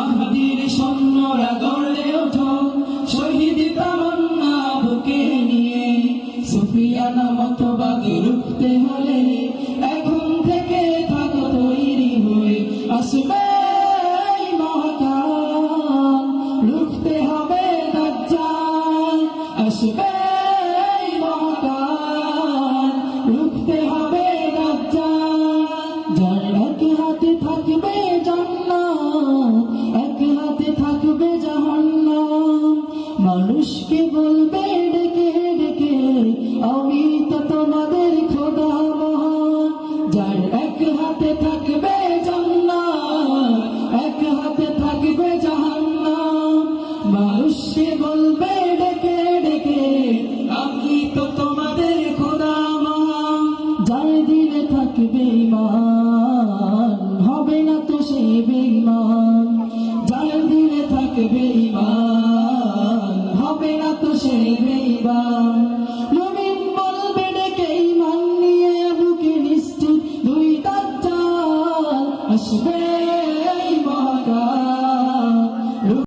মাহদীর সৈন্যরা গড়ে ওঠো শহীদ তামান্না বুকে নিয়ে সুফিয়ান মতবাদী রুখতে হলে এখন থেকে থাকো তৈরি হয়ে আসবে মহাকাল রুখতে হবে দাজ্জাল আসবে মহাকাল রুখতে হবে দাজ্জাল যার এক হাতে থাকবে জান্নাত এক হাতে থাকবে জাহান্নাম মানুষকে বলবে ডেকে ডেকে আমি তো তোমাদের খোদা মহান যার এক হাতে থাকবে জান্নাত এক হাতে থাকবে জাহান্নাম মানুষকে বলবে ডেকে ডেকে আমি তো তোমাদের খোদা মহান যার দিলে থাকবে ঈমান হবে না তো সে বেঈমান যার দিলে থাকবে ঈমান হবে না তো সে বেঈমান মুমিন বলবে ডেকে ঈমান নিয়ে বুকে নিশ্চিত দুই দাজ্জাল আসবে